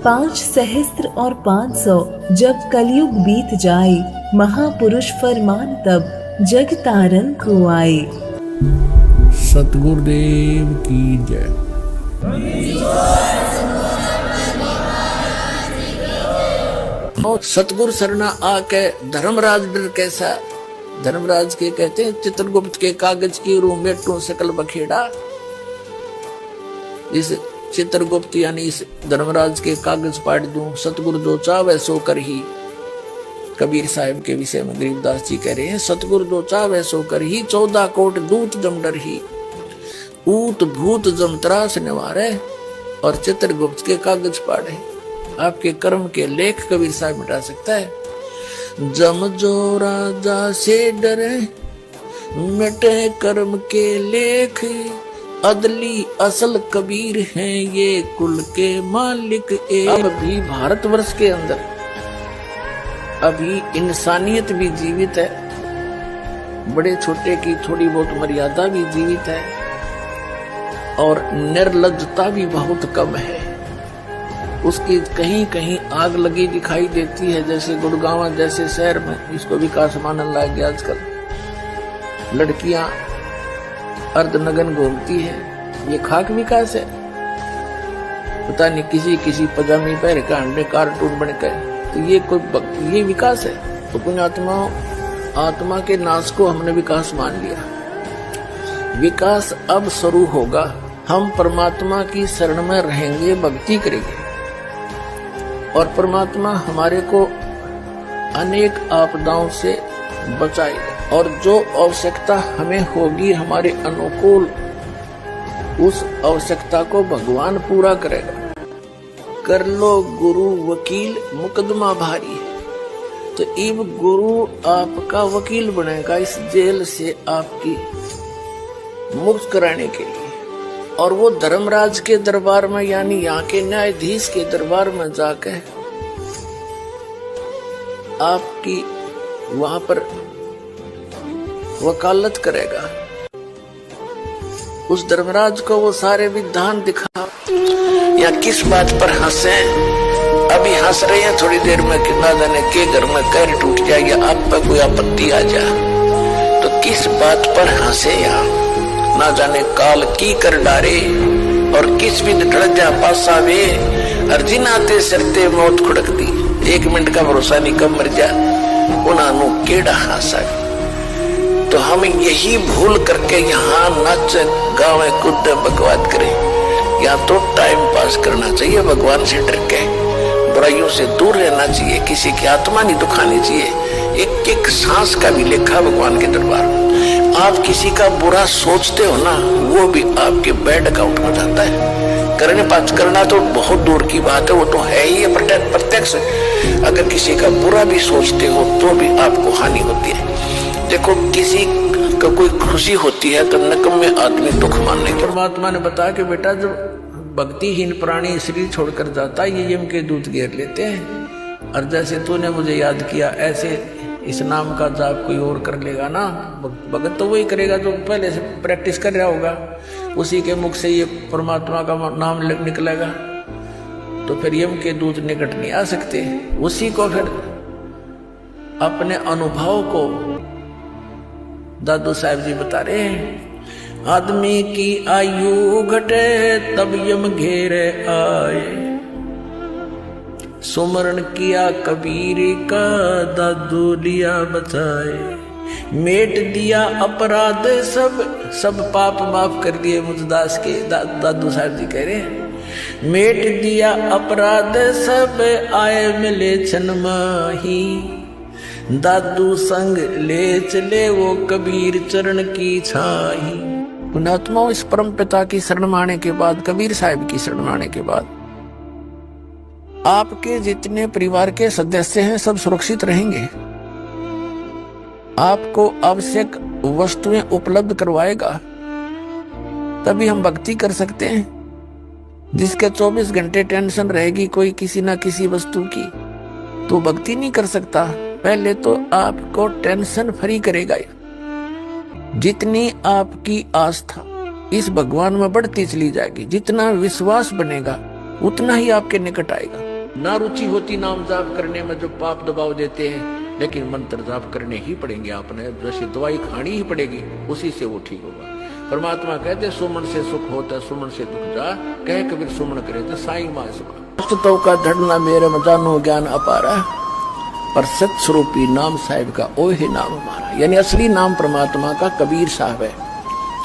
5 सहस्त्र और 500 जब कलयुग बीत जाए, महापुरुष फरमान तब जग तारन को आए। सतगुरुदेव की जय। सतगुरु सरना आके धर्मराज डर कैसा। धर्मराज के कहते हैं चित्रगुप्त के कागज की रूह मेटू सकल बखेड़ा। इस चित्रगुप्त यानी इस धर्मराज के कागज पाट दूं, सतगुरु दो चावे सो कर ही। कबीर साहिब के विषय में गरीबदास जी कह रहे हैं, सतगुरु दो चावे सो कर ही, 14 कोट दूत जम डर ही। ऊत भूत जम त्रास निवारे, और चित्रगुप्त के कागज पाड़े। आपके कर्म के लेख कबीर साहिब मिटा सकता है। जम जो राजा से डरे, मिटे कर्म के लेख। अदली असल कबीर हैं ये कुल के मालिक एक। अब भी भारतवर्ष के अंदर अभी इंसानियत भी जीवित है, बड़े छोटे की थोड़ी बहुत मर्यादा भी जीवित है, और निर्लज्जता भी बहुत कम है। उसकी कहीं कहीं आग लगी दिखाई देती है, जैसे गुड़गांव जैसे शहर में इसको विकास मानने लग गया आजकल। लड़कियां अर्धनग्न घूमती है, ये खाक विकास है। पता नहीं किसी पजामी पहन के अंडे कार्टून बनकर, तो ये विकास है। तो पुण्यात्मा आत्मा के नाश को हमने विकास मान लिया। विकास अब शुरू होगा। हम परमात्मा की शरण में रहेंगे, भक्ति करेंगे, और परमात्मा हमारे को अनेक आपदाओं से बचाएगा। और जो आवश्यकता हमें होगी हमारे अनुकूल, उस आवश्यकता को भगवान पूरा करेगा। कर लो गुरु वकील मुकदमा भारी है, तो इब गुरु आपका वकील बनेगा इस जेल से आपकी मुक्त कराने के लिए। और वो धर्मराज के दरबार में यानी यहाँ के न्यायाधीश के दरबार में जाकर आपकी वहां पर वकालत करेगा। उस धर्मराज को वो सारे विधान दिखा, या किस बात पर हंसे। अभी हंस रहे हैं, थोड़ी देर में ना जाने के घर में कैर टूट जाए या आप पर कोई आपत्ति आ जाए, तो किस बात पर हंसे। यहाँ ना जाने काल की कर डारे, और किस भी ढल जा पासा वे। अर्जिन आते सरते मौत खुड़क दी, 1 मिनट का भरोसा नहीं कब मर जा। उन्होंने केड़ा हासा। तो हम यही भूल करके यहाँ नाच गावे कूद बकवाद करें। या तो टाइम पास करना चाहिए, भगवान से डर के बुराइयों से दूर रहना चाहिए, किसी की आत्मा नहीं दुखानी चाहिए। एक एक सांस का भी लेखा भगवान के दरबार में। आप किसी का बुरा सोचते हो ना, वो भी आपके बेड अकाउंट में जाता है। करने पास करना तो बहुत दूर की बात है, वो तो है ही प्रत्यक्ष। अगर किसी का बुरा भी सोचते हो तो भी आपको हानि होती है। देखो किसी का कोई खुशी होती है तो नकम्मे आदमी दुख मानने के। परमात्मा ने बताया कि बेटा जब भक्तिहीन प्राणी शरीर छोड़कर जाता है, ये यम के दूत घेर लेते हैं। और जैसे तूने मुझे याद किया, ऐसे इस नाम का जाप कोई और कर लेगा ना, भगत तो वही करेगा जो पहले से प्रैक्टिस कर रहा होगा। उसी के मुख से ये परमात्मा का नाम निकलेगा, तो फिर यम के दूत निकट नहीं आ सकते। उसी को फिर अपने अनुभव को दादू साहब जी बता रहे हैं। आदमी की आयु घटे तब यम घेरे आए, सुमरण किया कबीर का दादू लिया बचाए। मेट दिया अपराध सब पाप माफ कर दिए। मुझदास के दादू साहब जी कह रहे हैं, मेट दिया अपराध सब आए मिले छन माही। दादू संग ले चले वो कबीर चरण की छाही। पुण्यात्माओं, इस परम पिता की शरण में आने के बाद, कबीर साहिब की शरण में आने के बाद, आपके जितने परिवार के सदस्य हैं सब सुरक्षित रहेंगे। आपको आवश्यक वस्तुएं उपलब्ध करवाएगा, तभी हम भक्ति कर सकते हैं। जिसके 24 घंटे टेंशन रहेगी कोई किसी ना किसी वस्तु की, तो भक्ति नहीं कर सकता। पहले तो आपको टेंशन फ्री करेगा। जितनी आपकी आस्था इस भगवान में बढ़ती चली जाएगी, जितना विश्वास बनेगा, उतना ही आपके निकट आएगा। ना रुचि होती नाम जाप करने में जो पाप दबाव देते हैं, लेकिन मंत्र जाप करने ही पड़ेंगे। आपने जैसे दवाई खानी ही पड़ेगी, उसी से वो ठीक होगा। परमात्मा कहते सुमन से सुख होता, सुमन से दुख जा, कह कबीर सुमन करे तो साई माँ सुख। तो का धड़ना मेरे में जानो ज्ञान अपारा, पर सत स्वरूपी नाम साहिब का ओ ही नाम हमारा। यानी असली नाम परमात्मा का कबीर साहब है,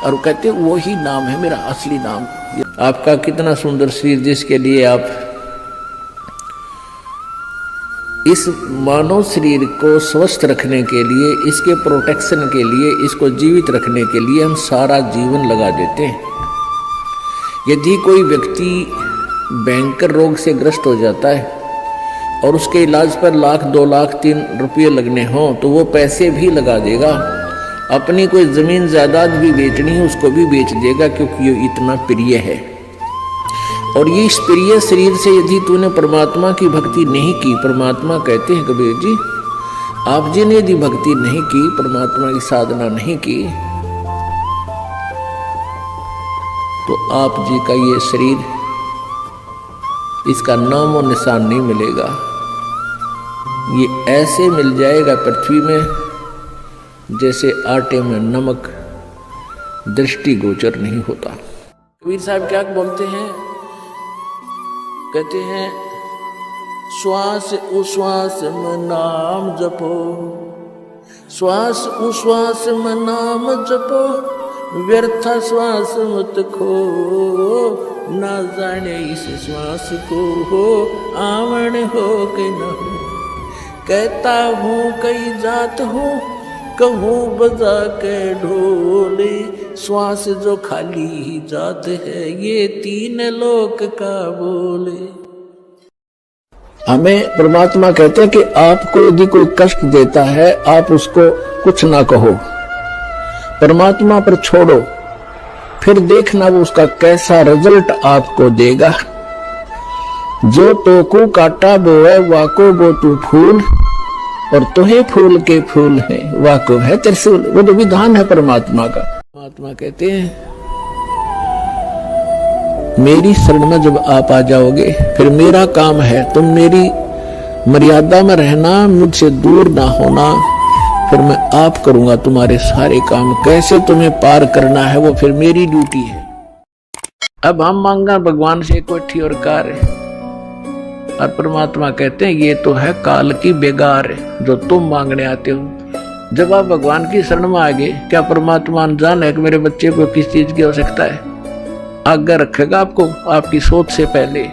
और वो कहते वो ही नाम है मेरा असली नाम। आपका कितना सुंदर शरीर, जिसके लिए आप इस मानव शरीर को स्वस्थ रखने के लिए, इसके प्रोटेक्शन के लिए, इसको जीवित रखने के लिए हम सारा जीवन लगा देते हैं। यदि कोई व्यक्ति भयंकर रोग से ग्रस्त हो जाता है और उसके इलाज पर लाख 2 लाख 3 रुपये लगने हों, तो वो पैसे भी लगा देगा। अपनी कोई जमीन जायदाद भी बेचनी है उसको भी बेच देगा, क्योंकि ये इतना प्रिय है। और ये इस प्रिय शरीर से यदि तूने परमात्मा की भक्ति नहीं की, परमात्मा कहते हैं कबीर जी, आप जी ने यदि भक्ति नहीं की, परमात्मा की साधना नहीं की, तो आप जी का ये शरीर, इसका नाम और निशान नहीं मिलेगा। ये ऐसे मिल जाएगा पृथ्वी में जैसे आटे में नमक, दृष्टि गोचर नहीं होता। कबीर साहब क्या बोलते हैं, कहते हैं श्वास उश्वास में नाम जपो, श्वास उश्वास में नाम जपो, व्यर्थ श्वास मत खो, ना जाने इस श्वास को हो आवण हो कि न हो। कहता हूँ कई जात हूँ, कहूँ बजा के ढोले, श्वास जो खाली ही जात है, ये 3 लोक का बोले। हमें परमात्मा कहते हैं कि आपको यदि कोई कष्ट देता है, आप उसको कुछ ना कहो, परमात्मा पर छोड़ो, फिर देखना वो उसका कैसा रिजल्ट आपको देगा। जो तो को काटा बोए वाको गो तू फूल, और तुहे फूल के फूल है वाको है त्रिशूल। वो तो विधान है परमात्मा का। परमात्मा कहते हैं मेरी शरण में जब आप आ जाओगे, फिर मेरा काम है तुम मेरी मर्यादा में रहना, मुझसे दूर ना होना, फिर मैं आप करूंगा तुम्हारे सारे काम। कैसे तुम्हें पार करना है वो फिर मेरी ड्यूटी है। अब हम मांगा भगवान से कोठी और कार्य, और परमात्मा कहते हैं ये तो है काल की बेगार जो तुम मांगने आते हो। जब आप भगवान की शरण में आ गए, क्या परमात्मा अनजान है कि मेरे बच्चे को किस चीज की आवश्यकता है? आज्ञा रखेगा आपको, आपकी सोच से पहले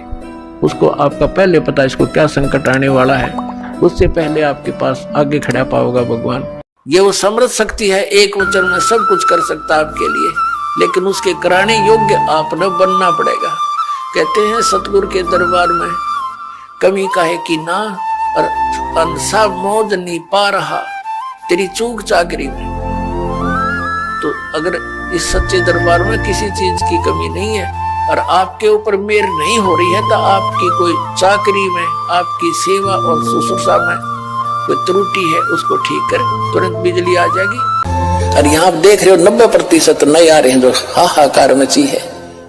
उसको आपका पहले पता इसको क्या संकट आने वाला है, उससे पहले आपके पास आगे खड़ा पाओगा भगवान। ये वो समृद्ध शक्ति है, एक वचन में सब कुछ कर सकता है आपके लिए, लेकिन उसके कराने योग्य आपने बनना पड़ेगा। कहते हैं सतगुरु के दरबार में कमी काहे की ना, और अंसा मौज नहीं पा रहा तेरी चूक चाकरी में। तो अगर इस सच्चे दरबार में किसी चीज की कमी नहीं है और आपके ऊपर मेहर नहीं हो रही है, तो आपकी कोई चाकरी में, आपकी सेवा और शुश्रूषा में कोई त्रुटि है, उसको ठीक कर, तुरंत बिजली आ जाएगी। और यहाँ आप देख रहे हो 90% नए आ रहे हैं जो हाहाकार मची है।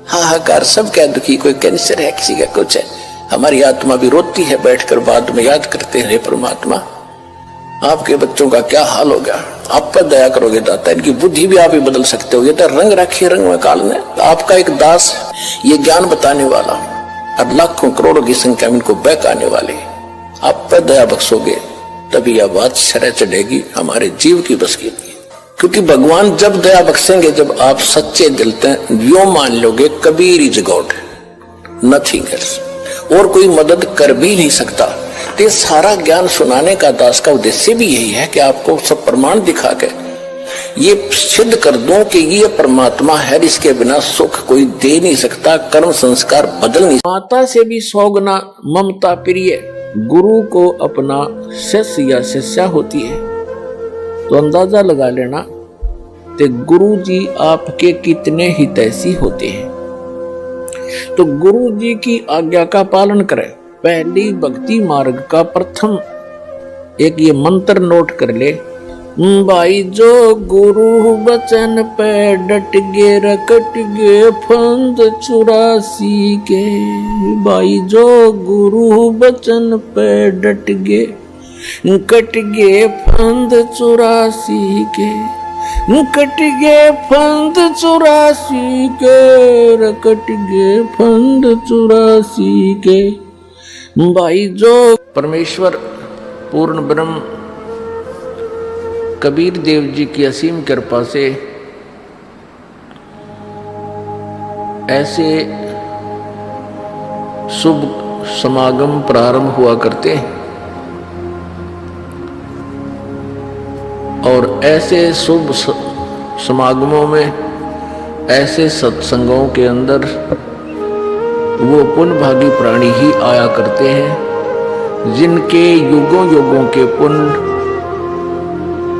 हाहाकार सब क्या दुखी, कोई कैंसर है, किसी का कुछ है। हमारी आत्मा भी रोती है बैठकर, बाद में याद करते हैं परमात्मा आपके बच्चों का क्या हाल हो गया, आप पर दया करोगे दाता। इनकी बुद्धि भी आप ही बदल सकते हो। ये तो रंग रखे रंग में काल ने, आपका एक दास ये ज्ञान बताने वाला, और लाखों करोड़ों की संख्या में इनको बहकाने वाले, आप पर दया बख्शोगे तभी यह बात शरह चढ़ेगी हमारे जीव की बस की। क्योंकि भगवान जब दया बख्शेंगे जब आप सच्चे दिल से यो मान लोगे Kabir is God, nothing else, और कोई मदद कर भी नहीं सकता। ये सारा ज्ञान सुनाने का दास का उद्देश्य भी यही है कि आपको सब प्रमाण दिखा के ये सिद्ध कर दूं कि ये परमात्मा है, इसके बिना सुख कोई दे नहीं सकता, कर्म संस्कार बदल नहीं। माता से भी 100 गुना ममता प्रिय गुरु को अपना शिष्य या शिष्या होती है। तो अंदाजा लगा लेना कि गुरु जी आपके कितने हितैषी होते हैं। तो गुरु जी की आज्ञा का पालन करें। पहली भक्ति मार्ग का प्रथम एक ये मंत्र नोट कर ले, भाई जो गुरु बचन पे डट गे रकट गे फंद 84 के। भाई जो गुरु बचन पे डट गे कट गे फंद 84 के। कट गे फंद 84 के रकट गे फंद 84 के। भाई जो परमेश्वर पूर्ण ब्रह्म कबीर देव जी की असीम कृपा से ऐसे शुभ समागम प्रारंभ हुआ करते हैं और ऐसे शुभ समागमों में ऐसे सत्संगों के अंदर वो पुण्य भागी प्राणी ही आया करते हैं जिनके युगों युगों के पुण्य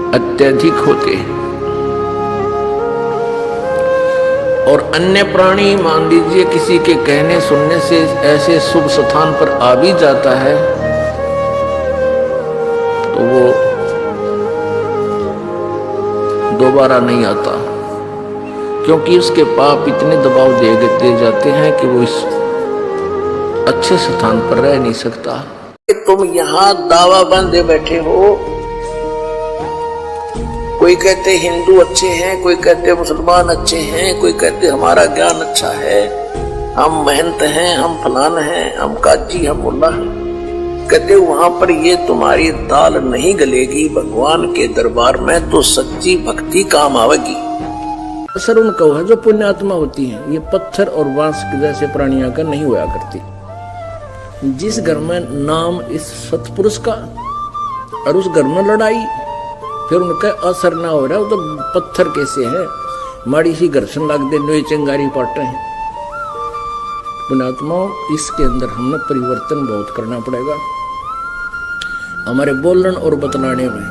अत्यधिक होते हैं। और अन्य प्राणी मान लीजिए किसी के कहने सुनने से ऐसे शुभ स्थान पर आ भी जाता है तो वो दोबारा नहीं आता, क्योंकि उसके पाप इतने दबाव दे जाते हैं कि वो इस अच्छे स्थान पर रह नहीं सकता। तुम यहाँ दावा बांधे बैठे हो, कोई कहते हिंदू अच्छे हैं, कोई कहते मुसलमान अच्छे हैं, कोई कहते हमारा ज्ञान अच्छा है, हम महंत हैं, हम फलान हैं, हम काजी, हम मुल्ला हैं। कहते वहां पर ये तुम्हारी दाल नहीं गलेगी, भगवान के दरबार में तो सच्ची भक्ति काम आवेगी। असर उनको है जो पुण्यात्मा होती हैं, ये पत्थर और बांस जैसे प्राणियों का नहीं हुआ करती। जिस घर में नाम इस सतपुरुष का और उस घर में लड़ाई फिर उनका असर ना हो रहा, वो तो पत्थर कैसे है, माड़ी सी घर्षण लग दे नोई चिंगारी पाटे हैं। पुण्यात्माओं, इसके अंदर हमें परिवर्तन बहुत करना पड़ेगा। हमारे बोलने और बतलाने में,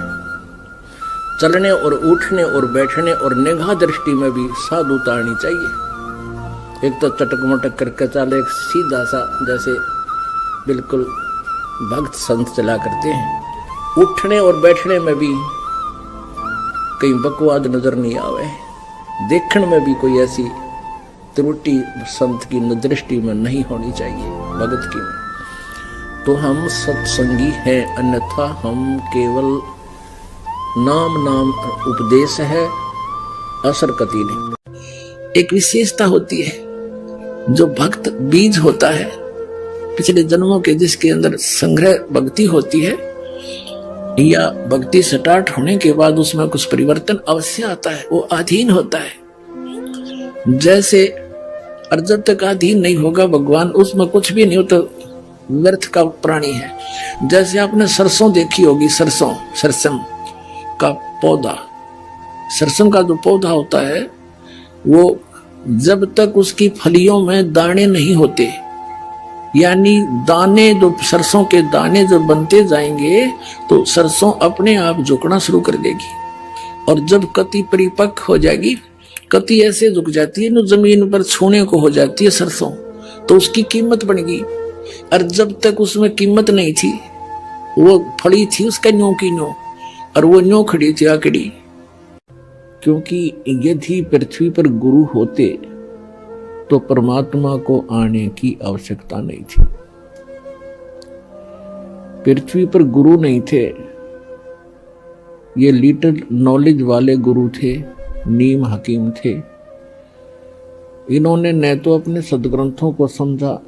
चलने और उठने और बैठने और निगाह दृष्टि में भी साधुता आनी चाहिए। एक तो चटक मटक करके चले, एक सीधा सा जैसे बिल्कुल भक्त संत चला करते हैं। उठने और बैठने में भी कहीं बकवाद नजर नहीं आवे, देखने में भी कोई ऐसी त्रुटि संत की दृष्टि में नहीं होनी चाहिए, भगत की में। तो हम सत्संगी हैं, अन्यथा हम केवल नाम उपदेश है, असर कति नहीं। एक विशेषता होती है जो भक्त बीज होता है पिछले जन्मों के, जिसके अंदर संग्रह भक्ति होती है या भक्ति स्टार्ट होने के बाद उसमें कुछ परिवर्तन अवश्य आता है, वो अधीन होता है। जैसे और जब तक अधीन नहीं होगा भगवान, उसमें कुछ भी नहीं होता, व्यर्थ का प्राणी है। जैसे आपने सरसों देखी होगी, सरसम का पौधा, सरसों का जो पौधा होता है वो जब तक उसकी फलियों में दाने नहीं होते, यानी दाने जो सरसों के दाने जब बनते जाएंगे तो सरसों अपने आप झुकना शुरू कर देगी। और जब कति परिपक्व हो जाएगी, कति ऐसे झुक जाती है न जमीन पर छूने को हो जाती है सरसों, तो उसकी कीमत बढ़ेगी। और जब तक उसमें कीमत नहीं थी, वो फड़ी थी उसका न्यो की न्यो, और वो न्यो खड़ी थी आकड़ी। क्योंकि यदि पृथ्वी पर गुरु होते तो परमात्मा को आने की आवश्यकता नहीं थी। पृथ्वी पर गुरु नहीं थे, ये लिटिल नॉलेज वाले गुरु थे, नीम हकीम थे। इन्होंने न तो अपने सदग्रंथों को समझा,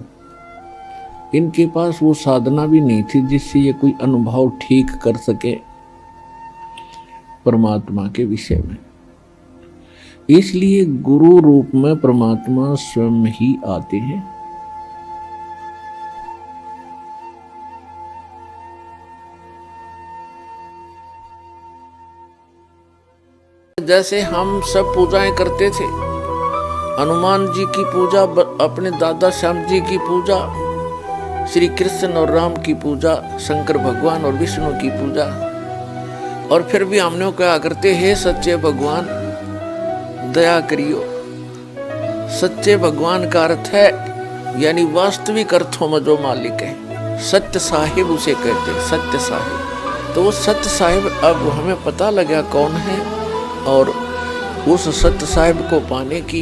इनके पास वो साधना भी नहीं थी जिससे ये कोई अनुभव ठीक कर सके परमात्मा के विषय में। इसलिए गुरु रूप में परमात्मा स्वयं ही आते हैं। जैसे हम सब पूजाएं करते थे, हनुमान जी की पूजा, अपने दादा श्याम जी की पूजा, श्री कृष्ण और राम की पूजा, शंकर भगवान और विष्णु की पूजा, और फिर भी हमने क्या करते हैं, सच्चे भगवान दया करियो। सच्चे भगवान का अर्थ है यानी वास्तविक अर्थों में जो मालिक है, सत्य साहिब उसे कहते हैं, सत्य साहिब। तो सत्य साहिब अब हमें पता लगा कौन है, और उस सत्य साहिब को पाने की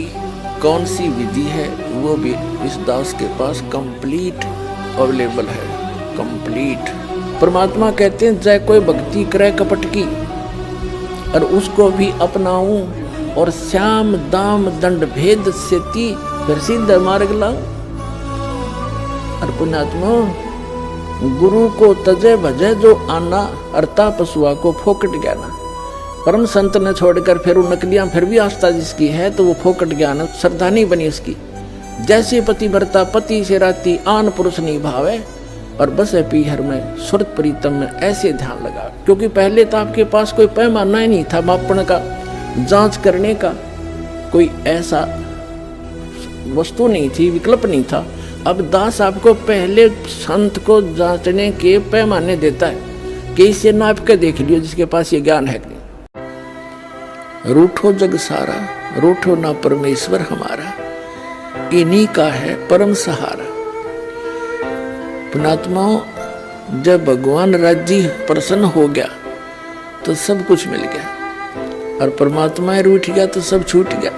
कौन सी विधि है वो भी इस दास के पास कंप्लीट अवेलेबल है। कंप्लीट परमात्मा कहते हैं जय कोई भक्ति करे कपट की, और उसको भी अपनाऊं, और श्याम दाम दंड भेद से ती फिर सीधा मार्ग लाऊं। और पुण्यात्मा गुरु को तजे भजे जो आना, अरता पशुआ को फोकट ज्ञाना। परम संत ने छोड़कर फिर वो नकलियां फिर भी आस्था जिसकी है तो वो फोकट ज्ञान श्रद्धा नहीं बनी उसकी। जैसे पति भरता पति से राती आन पुरुष नहीं भावे, और बस है पीहर में सुरत प्रीतम में ऐसे ध्यान लगा। क्योंकि पहले तो आपके पास कोई पैमाना ही नहीं था मापन का, जांच करने का कोई ऐसा वस्तु नहीं थी, विकल्प नहीं था। अब दास आपको पहले संत को जांचने के पैमाने देता है कि इसे नाप के देख लियो जिसके पास ये ज्ञान है। रूठो जग सारा, रूठो ना परमेश्वर हमारा, इन्हीं का है परम सहारा। पुण्यात्माओं जब भगवान राज्य प्रसन्न हो गया तो सब कुछ मिल गया, और परमात्मा रूठ गया तो सब छूट गया।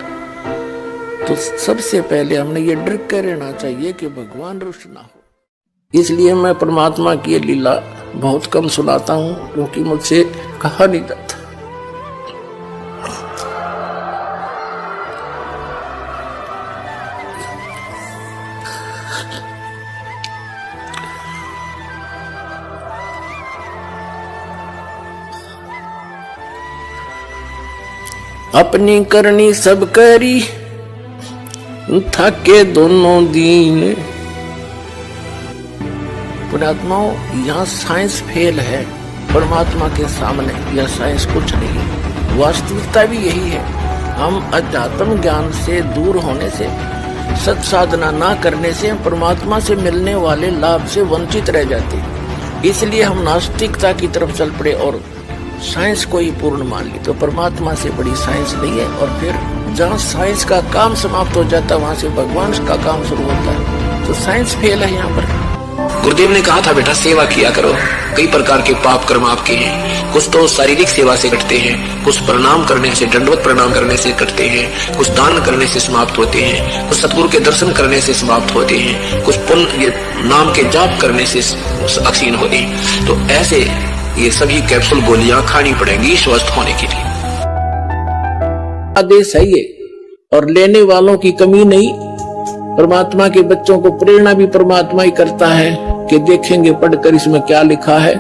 तो सबसे पहले हमने ये डर कर रहना चाहिए कि भगवान रुष्ट ना हो। इसलिए मैं परमात्मा की लीला बहुत कम सुनाता हूँ, क्योंकि मुझसे कहा नहीं जाता। अपनी करनी सब करी थके दोनों दीन। पुण्यात्माओं यहाँ साइंस फेल है, परमात्मा के सामने यह साइंस कुछ नहीं। वास्तविकता भी यही है। हम अध्यात्म ज्ञान से दूर होने से, सत साधना ना करने से परमात्मा से मिलने वाले लाभ से वंचित रह जाते। इसलिए हम नास्तिकता की तरफ चल पड़े और साइंस को ही पूर्ण मान ली। तो परमात्मा से बड़ी साइंस नहीं है। और फिर जहाँ साइंस का काम समाप्त हो जाता है वहां से भगवान का काम शुरू होता है। तो साइंस फेल है यहाँ पर। गुरुदेव ने कहा था बेटा सेवा किया करो। कई प्रकार के पाप कर्म आपके हैं। कुछ तो शारीरिक सेवा से कटते हैं, कुछ प्रणाम करने से, दंडवत प्रणाम करने से कटते हैं, कुछ दान करने से समाप्त होते हैं, कुछ सतगुरु के दर्शन करने से समाप्त होते हैं, कुछ पुण्य नाम के जाप करने से अक्षीण होते हैं। तो ऐसे ये सभी कैप्सूल गोलियां खानी पड़ेंगी स्वस्थ होने के लिए। आदेश है ये, और लेने वालों की कमी नहीं। परमात्मा के बच्चों को प्रेरणा भी परमात्मा ही करता है कि देखेंगे पढ़कर इसमें क्या लिखा है।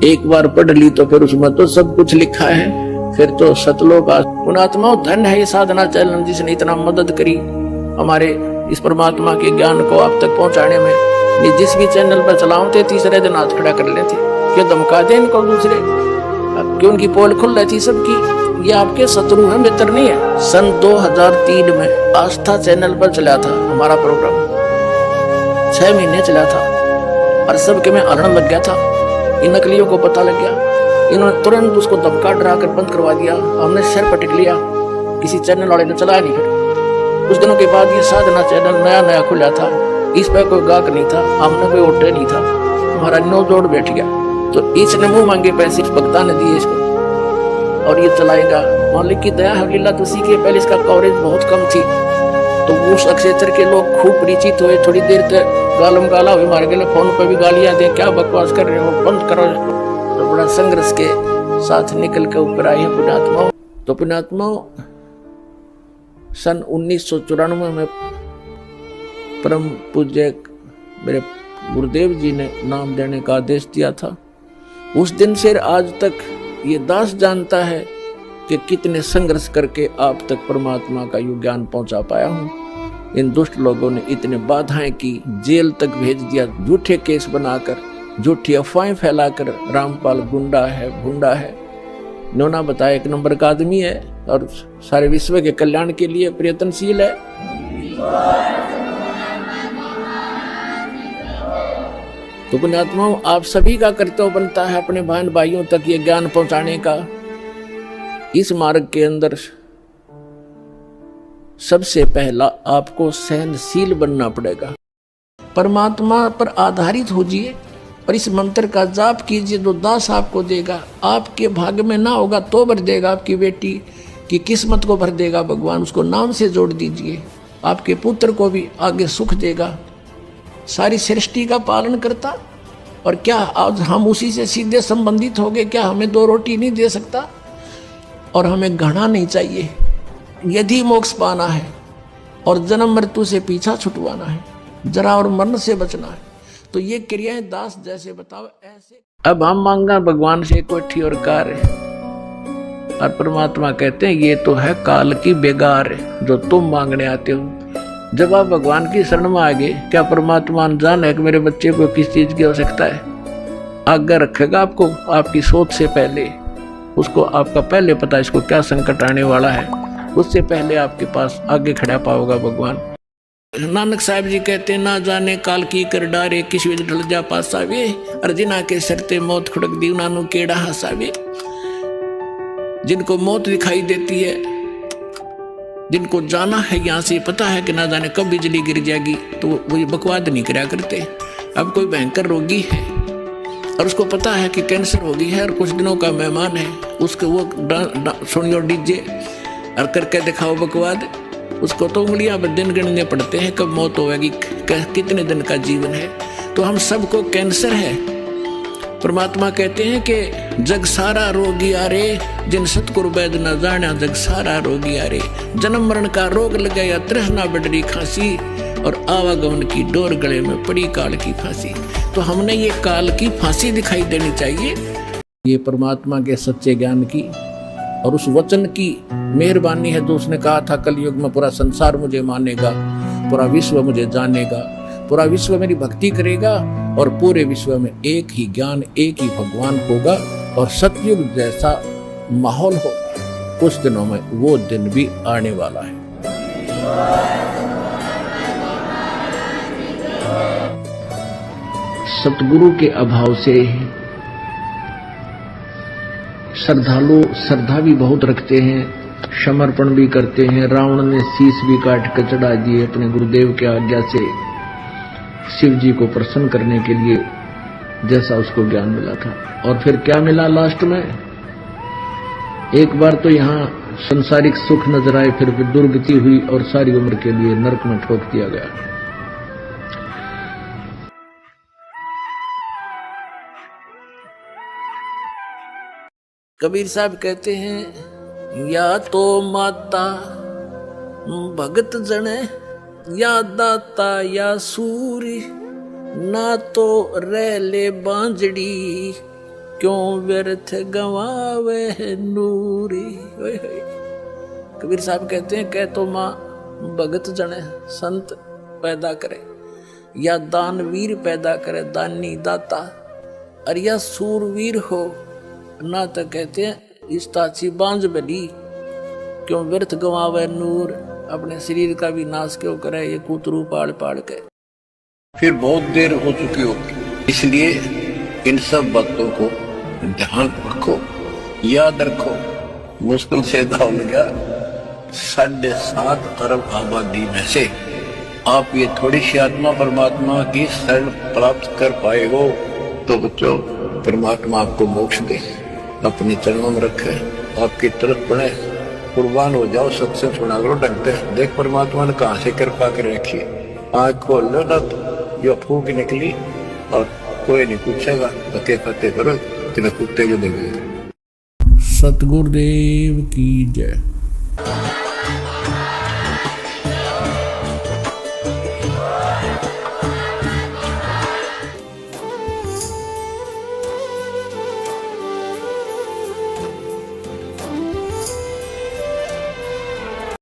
एक बार पढ़ ली तो फिर उसमें तो सब कुछ लिखा है। फिर तो सतलोक पुण्यात्मा धन है ये साधना चैनल जिसने इतना मदद करी हमारे इस परमात्मा के ज्ञान को आप तक पहुंचाने में। ये जिस भी चैनल पर चलाओते तीसरे दिन हाथ खड़ा कर लेते, क्यों धमका दे इनको दूसरे, क्यों उनकी पोल खुल रही थी सबकी। ये आपके शत्रु हैं, मित्र नहीं है। सन 2003 में आस्था चैनल पर चला था हमारा प्रोग्राम, 6 महीने चला था, और सबके में हरण लग गया था। इन नकलियों को पता लग गया, इन्होंने तुरंत उसको धमका डरा कर बंद करवा दिया। हमने सिर पटक लिया, किसी चैनल वाले ने चलाया नहीं। फिर कुछ दिनों के बाद ये साधना चैनल नया खुला था, इस पर कोई गाहक नहीं था, हमने कोई ऑर्डर नहीं था, हमारा नो जोड़ बैठ गया। तो इसने मुंह मांगे पैसे भक्ता ने दिए इसको, और ये चलाएगा। मालिक की दया है लीला तुसी के पहले इसका कवरेज बहुत कम थी, तो उस क्षेत्र के लोग खूब परिचित हुए। थोड़ी देर तक गालम गाला हुए, मार गए, फोन पर भी गालियां दे, क्या बकवास कर रहे हो, बंद करो। तो बड़ा संघर्ष के साथ निकल के ऊपर आए हैं पुण्यात्माओं। तो पुण्यात्माओं सन 1994 में परम पूज्य मेरे गुरुदेव जी ने नाम देने का आदेश दिया था। उस दिन से आज तक ये दास जानता है कि कितने संघर्ष करके आप तक परमात्मा का यू ज्ञान पहुंचा पाया हूं। इन दुष्ट लोगों ने इतने बाधाएं की, जेल तक भेज दिया, झूठे केस बनाकर, झूठी अफवाहें फैलाकर। रामपाल गुंडा है, भुंडा है, नोना बताया 1 नंबर का आदमी है, और सारे विश्व के कल्याण के लिए प्रयत्नशील है। तो पुण्यात्माओं आप सभी का कर्तव्य बनता है अपने बहन भाइयों तक ये ज्ञान पहुंचाने का। इस मार्ग के अंदर सबसे पहला आपको सहनशील बनना पड़ेगा। परमात्मा पर आधारित होजिए, और इस मंत्र का जाप कीजिए तो दास आपको देगा। आपके भाग्य में ना होगा तो भर देगा, आपकी बेटी की किस्मत को भर देगा भगवान, उसको नाम से जोड़ दीजिए। आपके पुत्र को भी आगे सुख देगा। सारी सृष्टि का पालन करता, और क्या आज हम उसी से सीधे संबंधित हो गए? क्या हमें 2 रोटी नहीं दे सकता? और हमें घृणा नहीं चाहिए। यदि मोक्ष पाना है और जन्म मृत्यु से पीछा छुटवाना है, जरा और मरण से बचना है, तो ये क्रियाएं दास जैसे बताओ ऐसे। अब हम मांगा भगवान से कोठी और कार्य, और परमात्मा कहते हैं ये तो है काल की बेगार जो तुम मांगने आते हो। जब आप भगवान की शरण में आ गए, क्या परमात्मा अनजान है कि मेरे बच्चे को किस चीज की आवश्यकता है? आज्ञा रखेगा आपको, आपकी सोच से पहले उसको आपका पहले पता इसको क्या संकट आने वाला है, उससे पहले आपके पास आगे खड़ा पाओगा भगवान। नानक साहब जी कहते हैं, ना जाने काल की कर डारे, किसी विध ढल जा पासावे, अर्जिना के सरते मौत खुड़क दी नानू केड़ा हसावे। जिनको मौत दिखाई देती है, जिनको जाना है यहाँ से, पता है कि ना जाने कब बिजली गिर जाएगी, तो वो ये बकवाद नहीं कराया करते। अब कोई भयंकर रोगी है और उसको पता है कि कैंसर हो गई है और कुछ दिनों का मेहमान है, उसको वो सुनियो डीजे और करके दिखाओ बकवाद, उसको तो उंगलियां दिन गिनने पड़ते हैं कब मौत होगी, कितने दिन का जीवन है। तो हम सबको कैंसर है। परमात्मा कहते हैं कि जग सारा रोगी आरे, जिन सतगुरु वैद न जाना, जग सारा रोगी आरे। जन्म मरण का रोग लगाया, तृष्णा बढ़ी खांसी, और आवागमन की डोर गले में पड़ी काल की फांसी। तो हमने ये काल की फांसी दिखाई देनी चाहिए। ये परमात्मा के सच्चे ज्ञान की और उस वचन की मेहरबानी है, जो उसने कहा था कलयुग में पूरा संसार मुझे मानेगा, पूरा विश्व मुझे जानेगा, पूरा विश्व मेरी भक्ति करेगा, और पूरे विश्व में एक ही ज्ञान, एक ही भगवान होगा, और सतयुग जैसा माहौल होगा। कुछ दिनों में वो दिन भी आने वाला है। सतगुरु के अभाव से श्रद्धालु श्रद्धा भी बहुत रखते हैं, समर्पण भी करते हैं। रावण ने शीश भी काट कर चढ़ा दिए अपने गुरुदेव के आज्ञा से, शिव जी को प्रसन्न करने के लिए, जैसा उसको ज्ञान मिला था। और फिर क्या मिला लास्ट में? एक बार तो यहाँ संसारिक सुख नजर आए, फिर दुर्गति हुई और सारी उम्र के लिए नरक में ठोक दिया गया। कबीर साहब कहते हैं, या तो माता भगत जने, या दाता या सूरी, ना तो रह ले बांजड़ी, क्यों व्यर्थ गवावे नूरी। कबीर साहब कहते हैं, कह तो माँ भगत जने संत पैदा करे, या दानवीर पैदा करे, दानी दाता, और या सूरवीर हो, ना तो कहते हैं इस ताची बांझ बली, क्यों व्यर्थ गवावे नूर, अपने शरीर का भी नाश क्यों करे ये कूतरू पाड़ पाड़ के। फिर बहुत देर हो चुकी होगी, इसलिए इन सब बातों को ध्यान रखो, याद रखो। मुश्किल से दाव लगा 7.5 अरब आबादी में से आप ये थोड़ी सी आत्मा परमात्मा की शरण प्राप्त कर पाए हो, तो बच्चों परमात्मा आपको मोक्ष दे, अपने चरणों में रखे, आपकी तरफ बढ़े, कुर्बान हो जाओ, सत्संग सुना करो ढंग से। देख परमात्मा ने कहां से कृपा कर रखी, आँख खोल लो ना तो जो फूक निकली, और कोई नहीं पूछेगा, पते पते करो तेरे कुत्ते जो देखे। सतगुरुदेव की जय।